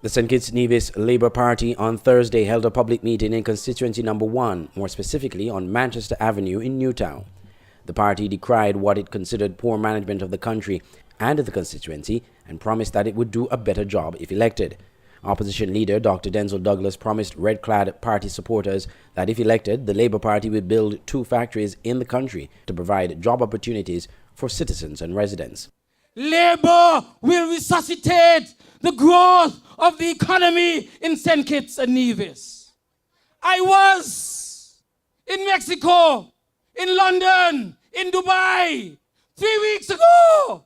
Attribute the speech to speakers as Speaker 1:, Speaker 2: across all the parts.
Speaker 1: The St. Kitts Nevis Labour Party on Thursday held a public meeting in constituency number 1, more specifically on Manchester Avenue in Newtown. The party decried what it considered poor management of the country and the constituency and promised that it would do a better job if elected. Opposition leader Dr. Denzel Douglas promised red-clad party supporters that if elected, the Labour Party would build 2 factories in the country to provide job opportunities for citizens and residents.
Speaker 2: Labour will resuscitate the growth of the economy in St. Kitts and Nevis. I was in Mexico, in London, in Dubai 3 weeks ago.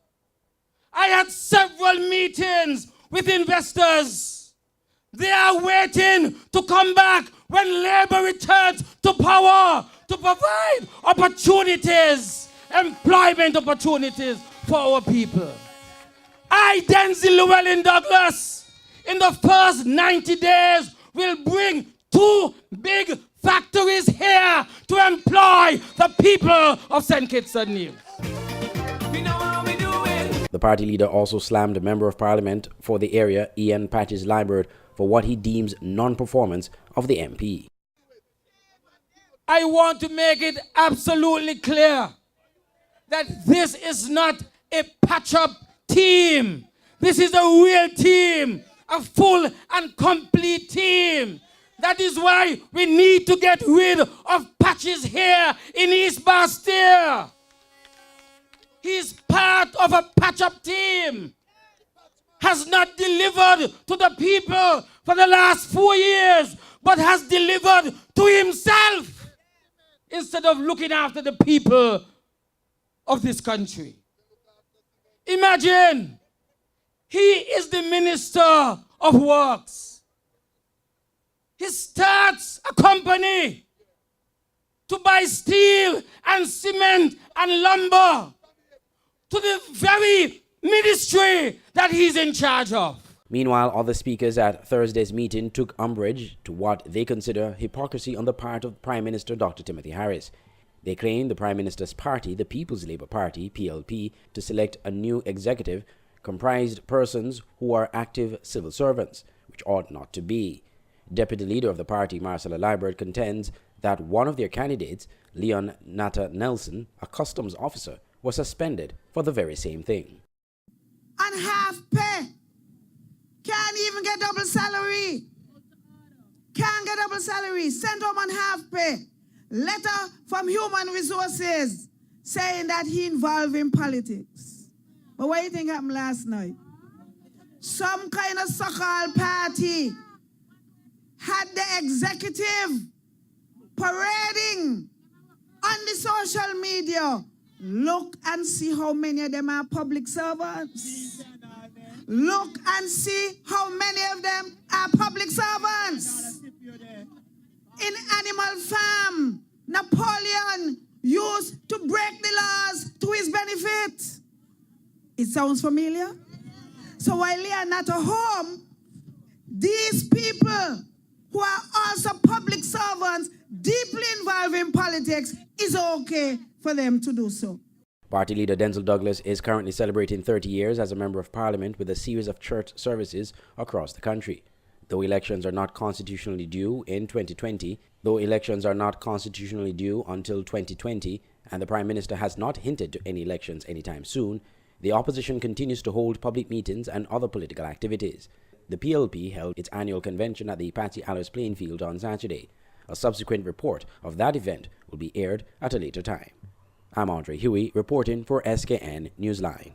Speaker 2: I had several meetings with investors. They are waiting to come back when Labour returns to power to provide opportunities, employment opportunities for our people. I, Denzel Llewellyn Douglas, in the first 90 days will bring 2 big factories here to employ the people of St. Kitts and Nevis.
Speaker 1: The party leader also slammed a member of parliament for the area, Ian Patches Liburd, for what he deems non-performance of the MP.
Speaker 2: I want to make it absolutely clear that this is not a patch-up team. This is a real team, a full and complete team. That is why we need to get rid of Patches here in East Bastille. He's part of a patch-up team. Has not delivered to the people for the last 4 years, but has delivered to himself instead of looking after the people of this country. Imagine, he is the Minister of Works. He starts a company to buy steel and cement and lumber to the very ministry that he's in charge of.
Speaker 1: Meanwhile, other speakers at Thursday's meeting took umbrage to what they consider hypocrisy on the part of Prime Minister Dr. Timothy Harris. They claim the Prime Minister's party, the People's Labour Party, PLP, to select a new executive comprised persons who are active civil servants, which ought not to be. Deputy Leader of the party, Marcella Liburd, contends that one of their candidates, Leon Nata Nelson, a customs officer, was suspended for the very same thing.
Speaker 3: And half pay. Can't even get double salary. Can't get double salary. Sent home on half pay. Letter from Human Resources saying that he involved in politics. But what do you think happened last night? Some kind of so-called party had the executive parading on the social media. Look and see how many of them are public servants. Look and see how many of them are public servants. In Animal Farm, Napoleon used to break the laws to his benefit. It sounds familiar? So while they are not at home, these people who are also public servants, deeply involved in politics, is okay for them to do so.
Speaker 1: Party leader Denzel Douglas is currently celebrating 30 years as a member of parliament with a series of church services across the country. Though elections are not constitutionally due in 2020, until 2020, and the Prime Minister has not hinted to any elections anytime soon, the opposition continues to hold public meetings and other political activities. The PLP held its annual convention at the Patsy Allers playing field on Saturday. A subsequent report of that event will be aired at a later time. I'm Andre Huey reporting for SKN Newsline.